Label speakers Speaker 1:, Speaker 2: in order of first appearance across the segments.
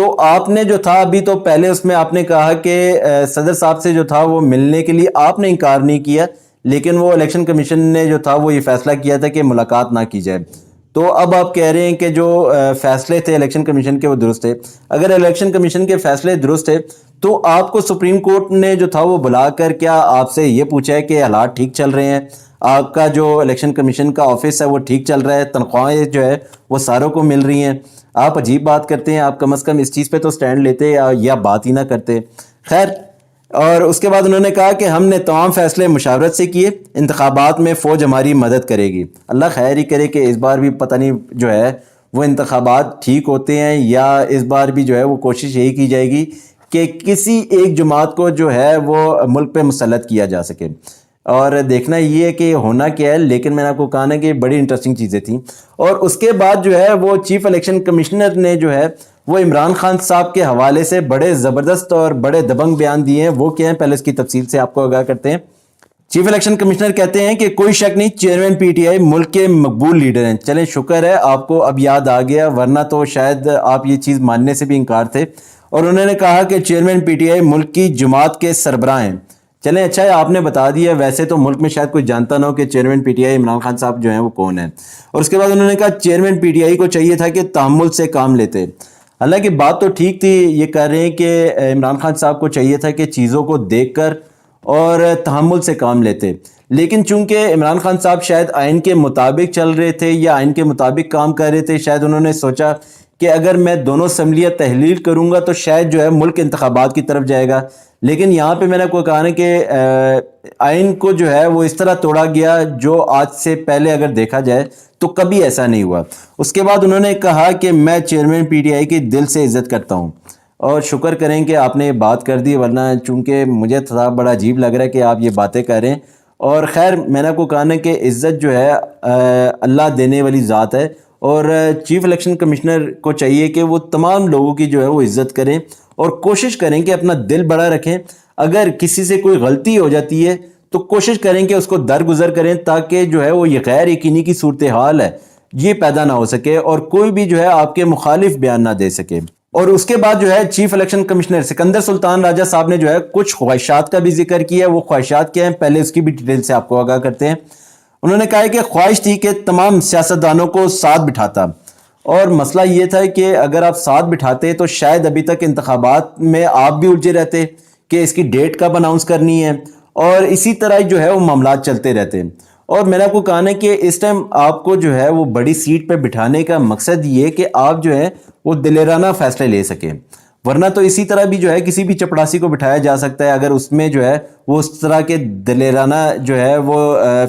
Speaker 1: تو آپ نے جو تھا ابھی تو پہلے اس میں آپ نے کہا کہ صدر صاحب سے جو تھا وہ ملنے کے لیے آپ نے انکار نہیں کیا، لیکن وہ الیکشن کمیشن نے جو تھا وہ یہ فیصلہ کیا تھا کہ ملاقات نہ کی جائے. تو اب آپ کہہ رہے ہیں کہ جو فیصلے تھے الیکشن کمیشن کے وہ درست تھے. اگر الیکشن کمیشن کے فیصلے درست تھے تو آپ کو سپریم کورٹ نے جو تھا وہ بلا کر کیا آپ سے یہ پوچھا ہے کہ حالات ٹھیک چل رہے ہیں، آپ کا جو الیکشن کمیشن کا آفس ہے وہ ٹھیک چل رہا ہے، تنخواہیں جو ہے وہ ساروں کو مل رہی ہیں؟ آپ عجیب بات کرتے ہیں. آپ کم از کم اس چیز پہ تو سٹینڈ لیتے یا بات ہی نہ کرتے. خیر، اور اس کے بعد انہوں نے کہا کہ ہم نے تمام فیصلے مشاورت سے کیے، انتخابات میں فوج ہماری مدد کرے گی. اللہ خیر ہی کرے کہ اس بار بھی پتہ نہیں جو ہے وہ انتخابات ٹھیک ہوتے ہیں، یا اس بار بھی جو ہے وہ کوشش یہی کی جائے گی کہ کسی ایک جماعت کو جو ہے وہ ملک پہ مسلط کیا جا سکے. اور دیکھنا یہ ہے کہ ہونا کیا ہے. لیکن میں نے آپ کو کہا نا کہ بڑی انٹرسٹنگ چیزیں تھیں. اور اس کے بعد جو ہے وہ چیف الیکشن کمشنر نے جو ہے وہ عمران خان صاحب کے حوالے سے بڑے زبردست اور بڑے دبنگ بیان دیے ہیں. وہ کیا ہیں پہلے اس کی تفصیل سے آپ کو آگاہ کرتے ہیں. چیف الیکشن کمشنر کہتے ہیں کہ کوئی شک نہیں، چیئرمین پی ٹی آئی ملک کے مقبول لیڈر ہیں. چلیں شکر ہے آپ کو اب یاد آ گیا، ورنہ تو شاید آپ یہ چیز ماننے سے بھی انکار تھے. اور انہوں نے کہا کہ چیئرمین پی ٹی آئی ملک کی جماعت کے سربراہ ہیں. چلیں اچھا ہے آپ نے بتا دیا، ویسے تو ملک میں شاید کوئی جانتا نہ ہو کہ chairman P T I Imran Khan صاحب جو ہیں وہ کون ہیں. اور اس کے بعد انہوں نے کہا چیئرمین پی ٹی آئی کو چاہیے تھا کہ تحمل سے کام لیتے. حالانکہ بات تو ٹھیک تھی، یہ کہہ رہے ہیں کہ عمران خان صاحب کو چاہیے تھا کہ چیزوں کو دیکھ کر اور تحمل سے کام لیتے. لیکن چونکہ عمران خان صاحب شاید آئین کے مطابق چل رہے تھے یا آئین کے مطابق کام کر رہے تھے، شاید انہوں نے سوچا کہ اگر میں دونوں اسمبلیاں تحلیل کروں گا تو شاید جو ہے ملک انتخابات کی طرف جائے گا. لیکن یہاں پہ میں نے کوئی کہا نا کہ آئین کو جو ہے وہ اس طرح توڑا گیا جو آج سے پہلے اگر دیکھا جائے تو کبھی ایسا نہیں ہوا. اس کے بعد انہوں نے کہا کہ میں چیئرمین پی ٹی آئی کی دل سے عزت کرتا ہوں. اور شکر کریں کہ آپ نے یہ بات کر دی، ورنہ چونکہ مجھے تھا بڑا عجیب لگ رہا ہے کہ آپ یہ باتیں کر رہے ہیں. اور خیر میں نے آپ کو کہا نا کہ عزت جو ہے اللہ دینے والی ذات ہے. اور چیف الیکشن کمشنر کو چاہیے کہ وہ تمام لوگوں کی جو ہے وہ عزت کریں اور کوشش کریں کہ اپنا دل بڑا رکھیں. اگر کسی سے کوئی غلطی ہو جاتی ہے تو کوشش کریں کہ اس کو درگزر کریں، تاکہ جو ہے وہ یہ غیر یقینی کی صورتحال ہے یہ پیدا نہ ہو سکے اور کوئی بھی جو ہے آپ کے مخالف بیان نہ دے سکے. اور اس کے بعد جو ہے چیف الیکشن کمشنر سکندر سلطان راجہ صاحب نے جو ہے کچھ خواہشات کا بھی ذکر کیا ہے. وہ خواہشات کیا ہیں پہلے اس کی بھی ڈیٹیل سے آپ کو آگاہ کرتے ہیں. انہوں نے کہا ہے کہ خواہش تھی کہ تمام سیاستدانوں کو ساتھ بٹھاتا، اور مسئلہ یہ تھا کہ اگر آپ ساتھ بٹھاتے تو شاید ابھی تک انتخابات میں آپ بھی الجھے رہتے کہ اس کی ڈیٹ کب اناؤنس کرنی ہے، اور اسی طرح جو ہے وہ معاملات چلتے رہتے. اور میں نے آپ کو کہا ہے کہ اس ٹائم آپ کو جو ہے وہ بڑی سیٹ پہ بٹھانے کا مقصد یہ کہ آپ جو ہے وہ دلیرانہ فیصلے لے سکیں. ورنہ تو اسی طرح بھی جو ہے کسی بھی چپڑاسی کو بٹھایا جا سکتا ہے اگر اس میں جو ہے وہ اس طرح کے دلیرانہ جو ہے وہ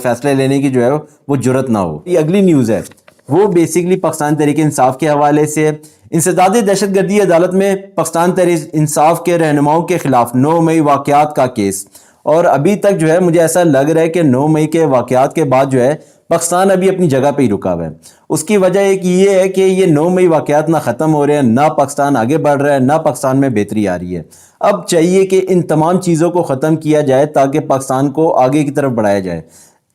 Speaker 1: فیصلے لینے کی جو ہے وہ جرت نہ ہو. یہ اگلی نیوز ہے وہ بیسیکلی پاکستان تحریک انصاف کے حوالے سے. انسداد دہشت گردی عدالت میں پاکستان تحریک انصاف کے رہنماؤں کے خلاف 9 مئی واقعات کا کیس. اور ابھی تک جو ہے مجھے ایسا لگ رہا ہے کہ 9 مئی کے واقعات کے بعد جو ہے پاکستان ابھی اپنی جگہ پہ ہی رکا ہوا ہے. اس کی وجہ ایک یہ ہے کہ یہ 9 مئی واقعات نہ ختم ہو رہے ہیں، نہ پاکستان آگے بڑھ رہا ہے، نہ پاکستان میں بہتری آ رہی ہے. اب چاہیے کہ ان تمام چیزوں کو ختم کیا جائے تاکہ پاکستان کو آگے کی طرف بڑھایا جائے.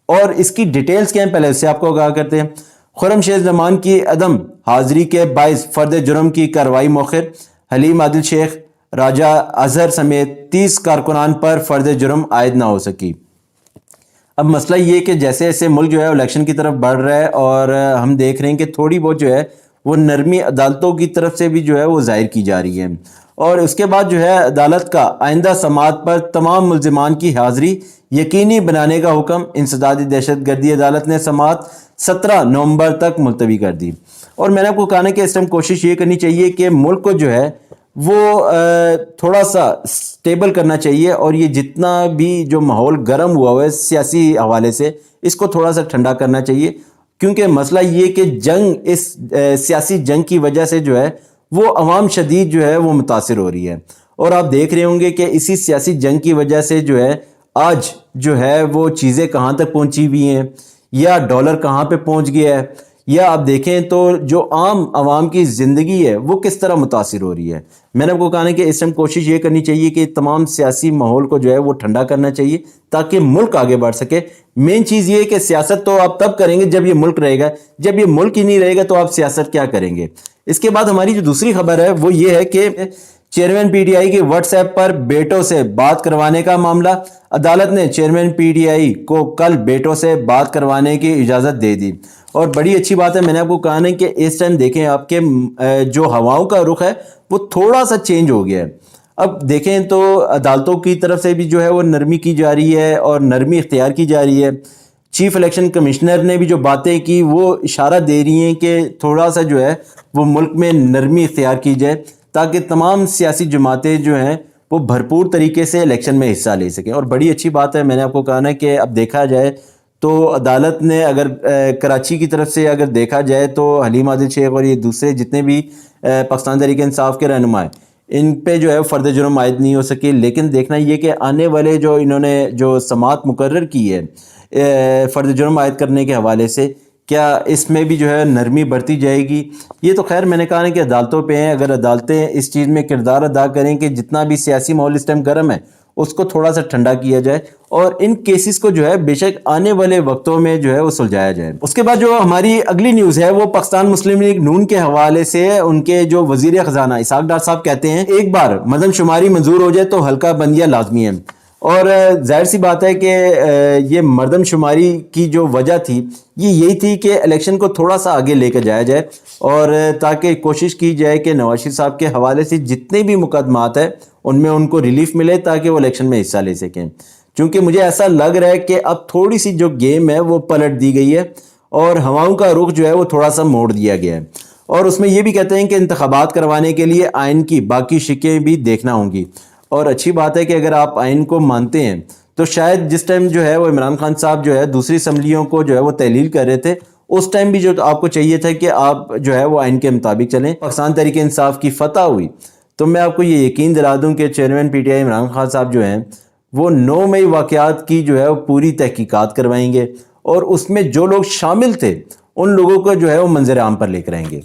Speaker 1: اور اس کی ڈیٹیلز کیا ہیں پہلے اس سے آپ کو آگاہ کرتے ہیں. خرم شیخ زمان کی عدم حاضری کے باعث فرد جرم کی کارروائی مؤخر. حلیم عادل شیخ، راجہ اظہر سمیت 30 کارکنان پر فرد جرم عائد نہ ہو سکی. اب مسئلہ یہ کہ جیسے جیسے ملک جو ہے الیکشن کی طرف بڑھ رہا ہے اور ہم دیکھ رہے ہیں کہ تھوڑی بہت جو ہے وہ نرمی عدالتوں کی طرف سے بھی جو ہے وہ ظاہر کی جا رہی ہے. اور اس کے بعد جو ہے عدالت کا آئندہ سماعت پر تمام ملزمان کی حاضری یقینی بنانے کا حکم. انسداد دہشت گردی عدالت نے سماعت 17 نومبر تک ملتوی کر دی. اور میں نے آپ کو کہا کہ اس ٹائم کوشش یہ کرنی چاہیے کہ ملک کو جو ہے وہ تھوڑا سا سٹیبل کرنا چاہیے، اور یہ جتنا بھی جو ماحول گرم ہوا ہے سیاسی حوالے سے اس کو تھوڑا سا ٹھنڈا کرنا چاہیے. کیونکہ مسئلہ یہ کہ جنگ، اس سیاسی جنگ کی وجہ سے جو ہے وہ عوام شدید جو ہے وہ متاثر ہو رہی ہے. اور آپ دیکھ رہے ہوں گے کہ اسی سیاسی جنگ کی وجہ سے جو ہے آج جو ہے وہ چیزیں کہاں تک پہنچی ہوئی ہیں، یا ڈالر کہاں پہ پہنچ گیا ہے، یا آپ دیکھیں تو جو عام عوام کی زندگی ہے وہ کس طرح متاثر ہو رہی ہے. میں نے آپ کو کہا ہے کہ اس ٹائم کوشش یہ کرنی چاہیے کہ تمام سیاسی ماحول کو جو ہے وہ ٹھنڈا کرنا چاہیے تاکہ ملک آگے بڑھ سکے. مین چیز یہ ہے کہ سیاست تو آپ تب کریں گے جب یہ ملک رہے گا، جب یہ ملک ہی نہیں رہے گا تو آپ سیاست کیا کریں گے. اس کے بعد ہماری جو دوسری خبر ہے وہ یہ ہے کہ چیئرمین پی ٹی آئی کی واٹس ایپ پر بیٹوں سے بات کروانے کا معاملہ. عدالت نے چیئرمین پی ٹی آئی کو کل بیٹوں سے بات کروانے کی اجازت دے دی، اور بڑی اچھی بات ہے. میں نے آپ کو کہا ہے کہ اس ٹائم دیکھیں آپ کے جو ہواؤں کا رخ ہے وہ تھوڑا سا چینج ہو گیا ہے. اب دیکھیں تو عدالتوں کی طرف سے بھی جو ہے وہ نرمی کی جا رہی ہے اور نرمی اختیار کی جا رہی ہے. چیف الیکشن کمشنر نے بھی جو باتیں کی وہ اشارہ دے رہی ہیں کہ تھوڑا سا جو ہے وہ ملک میں نرمی اختیار کی جائے تاکہ تمام سیاسی جماعتیں جو ہیں وہ بھرپور طریقے سے الیکشن میں حصہ لے سکیں. اور بڑی اچھی بات ہے، میں نے آپ کو کہا نا کہ اب دیکھا جائے تو عدالت نے اگر کراچی کی طرف سے اگر دیکھا جائے تو حلیم عادل شیخ اور یہ دوسرے جتنے بھی پاکستان تحریک انصاف کے رہنما ہیں ان پہ جو ہے فرد جرم عائد نہیں ہو سکی. لیکن دیکھنا یہ کہ آنے والے جو انہوں نے جو سماعت مقرر کی ہے فرد جرم عائد کرنے کے حوالے سے، کیا اس میں بھی جو ہے نرمی برتی جائے گی؟ یہ تو خیر میں نے کہا ہے کہ عدالتوں پہ ہیں. اگر عدالتیں اس چیز میں کردار ادا کریں کہ جتنا بھی سیاسی ماحول اس ٹائم گرم ہے اس کو تھوڑا سا ٹھنڈا کیا جائے اور ان کیسز کو جو ہے بے شک آنے والے وقتوں میں جو ہے وہ سلجھایا جائے. اس کے بعد جو ہماری اگلی نیوز ہے وہ پاکستان مسلم لیگ نون کے حوالے سے ان کے جو وزیر خزانہ اسحاق ڈار صاحب کہتے ہیں ایک بار مردم شماری منظور ہو جائے تو حلقہ بندیاں لازمی ہیں. اور ظاہر سی بات ہے کہ یہ مردم شماری کی جو وجہ تھی یہ یہی تھی کہ الیکشن کو تھوڑا سا آگے لے کے جایا جائے اور تاکہ کوشش کی جائے کہ نواز شریف صاحب کے حوالے سے جتنے بھی مقدمات ہیں ان میں ان کو ریلیف ملے تاکہ وہ الیکشن میں حصہ لے سکیں. چونکہ مجھے ایسا لگ رہا ہے کہ اب تھوڑی سی جو گیم ہے وہ پلٹ دی گئی ہے اور ہواؤں کا رخ جو ہے وہ تھوڑا سا موڑ دیا گیا ہے. اور اس میں یہ بھی کہتے ہیں کہ انتخابات کروانے کے لیے آئین کی باقی شکیں بھی دیکھنا ہوں گی. اور اچھی بات ہے کہ اگر آپ آئین کو مانتے ہیں تو شاید جس ٹائم جو ہے وہ عمران خان صاحب جو ہے دوسری اسمبلیوں کو جو ہے وہ تحلیل کر رہے تھے اس ٹائم بھی جو آپ کو چاہیے تھا کہ آپ جو ہے وہ آئین کے مطابق چلیں. پاکستان تحریک انصاف کی فتح ہوئی تو میں آپ کو یہ یقین دلا دوں کہ chairman P T I Imran Khan صاحب جو ہیں وہ 9 مئی واقعات کی جو ہے وہ پوری تحقیقات کروائیں گے اور اس میں جو لوگ شامل تھے ان لوگوں کو جو ہے وہ منظر عام پر لے کر آئیں گے.